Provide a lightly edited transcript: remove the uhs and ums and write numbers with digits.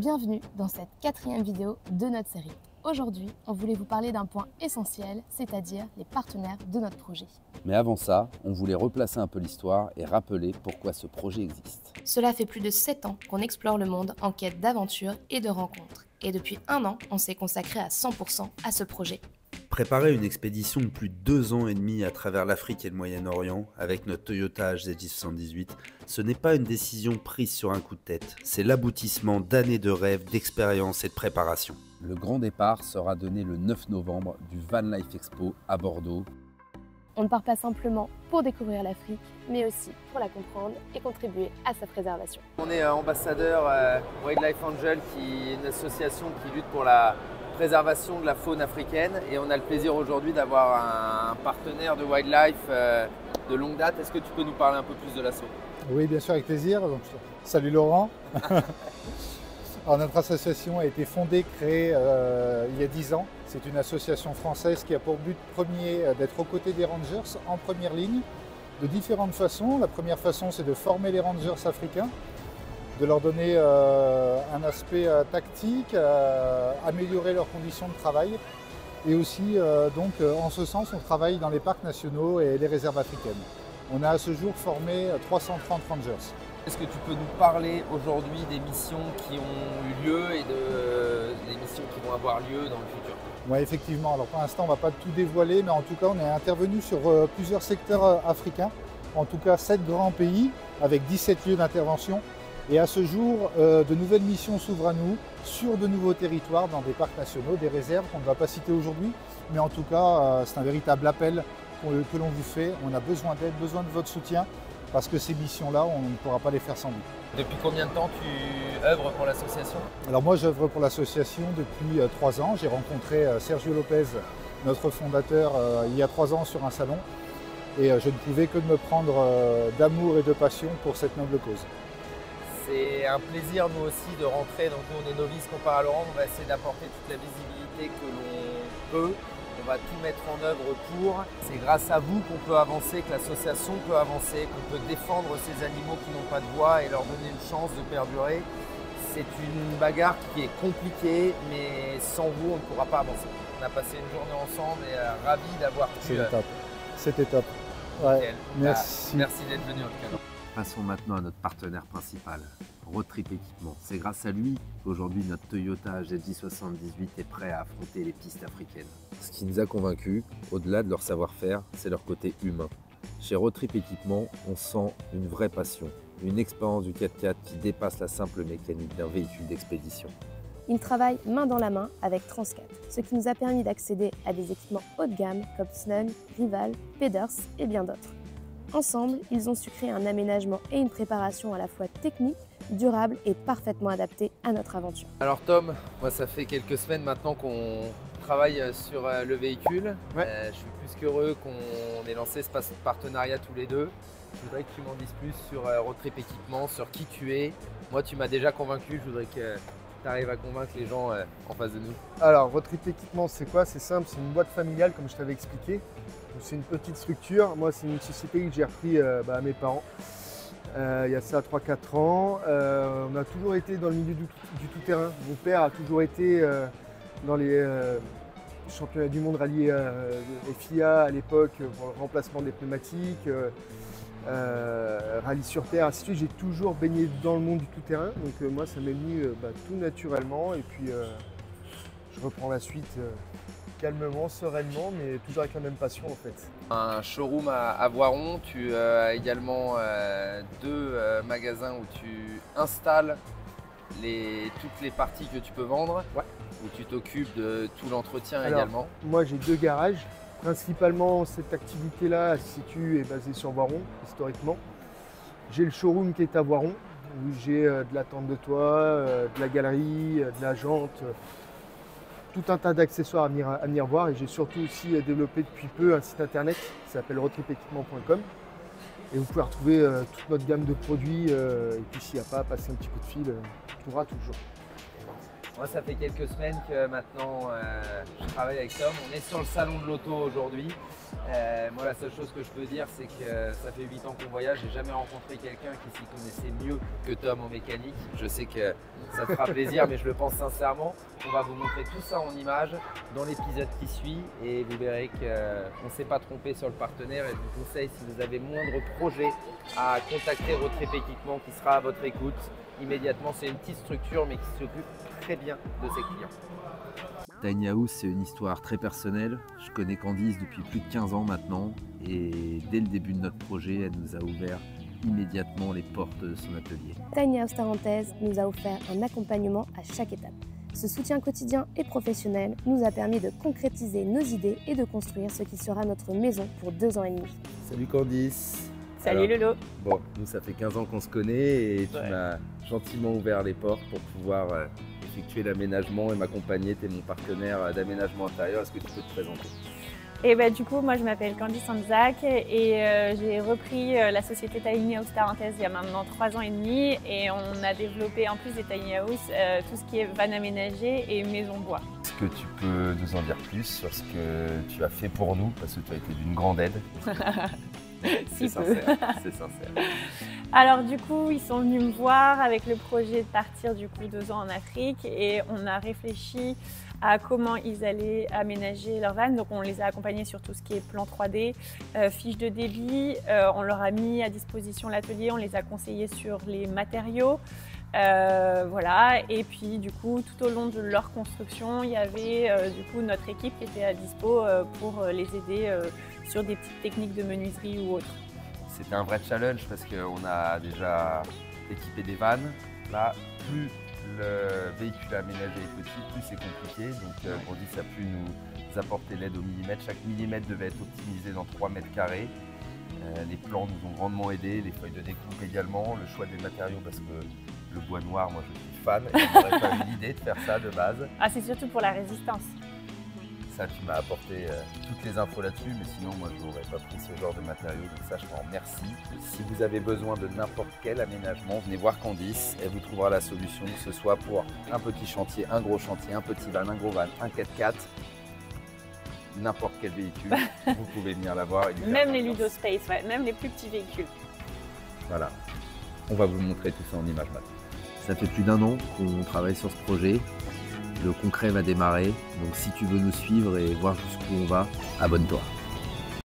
Bienvenue dans cette 4e vidéo de notre série. Aujourd'hui, on voulait vous parler d'un point essentiel, c'est-à-dire les partenaires de notre projet. Mais avant ça, on voulait replacer un peu l'histoire et rappeler pourquoi ce projet existe. Cela fait plus de 7 ans qu'on explore le monde en quête d'aventures et de rencontres. Et depuis 1 an, on s'est consacré à 100% à ce projet. Préparer une expédition de plus de 2 ans et demi à travers l'Afrique et le Moyen-Orient avec notre Toyota HZJ78, ce n'est pas une décision prise sur un coup de tête, c'est l'aboutissement d'années de rêves, d'expériences et de préparation. Le grand départ sera donné le 9 novembre du Van Life Expo à Bordeaux. On ne part pas simplement pour découvrir l'Afrique, mais aussi pour la comprendre et contribuer à sa préservation. On est ambassadeur Wildlife Angel, qui est une association qui lutte pour la préservation de la faune africaine, et on a le plaisir aujourd'hui d'avoir un partenaire de wildlife de longue date. Est-ce que tu peux nous parler un peu plus de l'asso? Oui, bien sûr, avec plaisir. Donc, salut Laurent. Alors, notre association a été fondée, créée il y a 10 ans. C'est une association française qui a pour but premier d'être aux côtés des rangers en première ligne de différentes façons. La première façon, c'est de former les rangers africains, de leur donner un aspect tactique, améliorer leurs conditions de travail. Et aussi, en ce sens, on travaille dans les parcs nationaux et les réserves africaines. On a à ce jour formé 330 rangers. Est-ce que tu peux nous parler aujourd'hui des missions qui ont eu lieu et des missions qui vont avoir lieu dans le futur? Oui, effectivement. Alors pour l'instant, on ne va pas tout dévoiler, mais en tout cas, on est intervenu sur plusieurs secteurs africains. En tout cas, 7 grands pays avec 17 lieux d'intervention. Et à ce jour, de nouvelles missions s'ouvrent à nous sur de nouveaux territoires, dans des parcs nationaux, des réserves qu'on ne va pas citer aujourd'hui. Mais en tout cas, c'est un véritable appel que l'on vous fait. On a besoin d'aide, besoin de votre soutien, parce que ces missions-là, on ne pourra pas les faire sans vous. Depuis combien de temps tu œuvres pour l'association? Alors moi, j'œuvre pour l'association depuis 3 ans. J'ai rencontré Sergio Lopez, notre fondateur, il y a 3 ans sur un salon. Et je ne pouvais que me prendre d'amour et de passion pour cette noble cause. C'est un plaisir, nous aussi, de rentrer. Donc nous, on est novices comparé à Laurent. On va essayer d'apporter toute la visibilité que l'on peut. On va tout mettre en œuvre pour. C'est grâce à vous qu'on peut avancer, que l'association peut avancer, qu'on peut défendre ces animaux qui n'ont pas de voix et leur donner une chance de perdurer. C'est une bagarre qui est compliquée, mais sans vous, on ne pourra pas avancer. On a passé une journée ensemble et ravis d'avoir pu... C'était top. C'était top. Ouais. Merci. Merci d'être venu en tout cas. Passons maintenant à notre partenaire principal, Roadtrip Équipement. C'est grâce à lui qu'aujourd'hui notre Toyota HZJ78 est prêt à affronter les pistes africaines. Ce qui nous a convaincus, au-delà de leur savoir-faire, c'est leur côté humain. Chez Roadtrip Équipement, on sent une vraie passion, une expérience du 4x4 qui dépasse la simple mécanique d'un véhicule d'expédition. Ils travaillent main dans la main avec Transcat, ce qui nous a permis d'accéder à des équipements haut de gamme comme Snug, Rival, Peders et bien d'autres. Ensemble, ils ont su créer un aménagement et une préparation à la fois technique, durable et parfaitement adaptée à notre aventure. Alors Tom, moi ça fait quelques semaines maintenant qu'on travaille sur le véhicule. Ouais. Je suis plus qu'heureux qu'on ait lancé ce partenariat tous les deux. Je voudrais que tu m'en dises plus sur Roadtrip Équipement, sur qui tu es. Moi tu m'as déjà convaincu, je voudrais que tu arrives à convaincre les gens en face de nous. Alors, Roadtrip Équipement, c'est quoi? C'est simple, c'est une boîte familiale, comme je t'avais expliqué. C'est une petite structure. Moi, c'est une société que j'ai repris à mes parents il y a ça 3-4 ans. On a toujours été dans le milieu du tout-terrain. Mon père a toujours été dans les championnats du monde rallye FIA à l'époque pour le remplacement des pneumatiques. Rallye sur terre, ainsi de suite. J'ai toujours baigné dans le monde du tout-terrain, donc moi ça m'est venu tout naturellement, et puis je reprends la suite calmement, sereinement, mais toujours avec la même passion en fait. Un showroom à Voiron, tu as également 2 magasins où tu installes toutes les parties que tu peux vendre, Ouais. où tu t'occupes de tout l'entretien Alors, également. Moi j'ai 2 garages. Principalement, cette activité-là se situe et basée sur Voiron, historiquement. J'ai le showroom qui est à Voiron, où j'ai de la tente de toit, de la galerie, de la jante, tout un tas d'accessoires à venir voir. Et j'ai surtout aussi développé depuis peu un site internet qui s'appelle roadtripequipement.com. Et vous pouvez retrouver toute notre gamme de produits. Et puis s'il n'y a pas, passer un petit coup de fil, on trouvera toujours. Moi, ça fait quelques semaines que maintenant je travaille avec Tom. On est sur le salon de l'auto aujourd'hui. Moi, la seule chose que je peux dire, c'est que ça fait 8 ans qu'on voyage. J'ai jamais rencontré quelqu'un qui s'y connaissait mieux que Tom en mécanique. Je sais que ça te fera plaisir, mais je le pense sincèrement. On va vous montrer tout ça en images dans l'épisode qui suit et vous verrez qu'on ne s'est pas trompé sur le partenaire. Et je vous conseille, si vous avez moindre projet, à contacter Roadtrip Équipement qui sera à votre écoute immédiatement. C'est une petite structure mais qui s'occupe très bien de ses clients. Tiny House, c'est une histoire très personnelle. Je connais Candice depuis plus de 15 ans maintenant et dès le début de notre projet, elle nous a ouvert immédiatement les portes de son atelier. Tiny House Tarentaise nous a offert un accompagnement à chaque étape. Ce soutien quotidien et professionnel nous a permis de concrétiser nos idées et de construire ce qui sera notre maison pour 2 ans et demi. Salut Candice. Salut Lolo. Bon, nous ça fait 15 ans qu'on se connaît et tu m'as gentiment ouvert les portes pour pouvoir effectuer l'aménagement et m'accompagner. Tu es mon partenaire d'aménagement intérieur. Est-ce que tu peux te présenter? Et bah, du coup, moi je m'appelle Candice Anzac et j'ai repris la société Tiny House Tarentaise il y a maintenant 3 ans et demi et on a développé en plus des Tiny House tout ce qui est van aménagé et maison bois. Est-ce que tu peux nous en dire plus sur ce que tu as fait pour nous parce que tu as été d'une grande aide? C'est sincère, c'est sincère. Alors du coup, ils sont venus me voir avec le projet de partir du coup 2 ans en Afrique et on a réfléchi à comment ils allaient aménager leur van. Donc on les a accompagnés sur tout ce qui est plan 3D, fiches de débit, on leur a mis à disposition l'atelier, on les a conseillés sur les matériaux. Voilà, et puis du coup tout au long de leur construction il y avait du coup notre équipe qui était à dispo pour les aider sur des petites techniques de menuiserie ou autres. C'était un vrai challenge parce qu'on a déjà équipé des vannes. Là, plus le véhicule aménagé est petit, plus c'est compliqué. Donc Candice a pu nous apporter l'aide au millimètre. Chaque millimètre devait être optimisé dans 3 mètres carrés. Les plans nous ont grandement aidés, les feuilles de découpe également, le choix des matériaux parce que le bois noir, moi je suis fan et je n'aurais pas eu l'idée de faire ça de base. Ah, c'est surtout pour la résistance. Ça, tu m'as apporté toutes les infos là-dessus, mais sinon moi je n'aurais pas pris ce genre de matériaux, donc ça je t'en remercie. Si vous avez besoin de n'importe quel aménagement, venez voir Candice, elle vous trouvera la solution, que ce soit pour un petit chantier, un gros chantier, un petit van, un gros van, un 4x4. N'importe quel véhicule, vous pouvez venir la voir. Même les Ludospace, ouais, même les plus petits véhicules. Voilà, on va vous montrer tout ça en images maintenant. Ça fait plus d'1 an qu'on travaille sur ce projet. Le concret va démarrer, donc si tu veux nous suivre et voir jusqu'où on va, abonne-toi.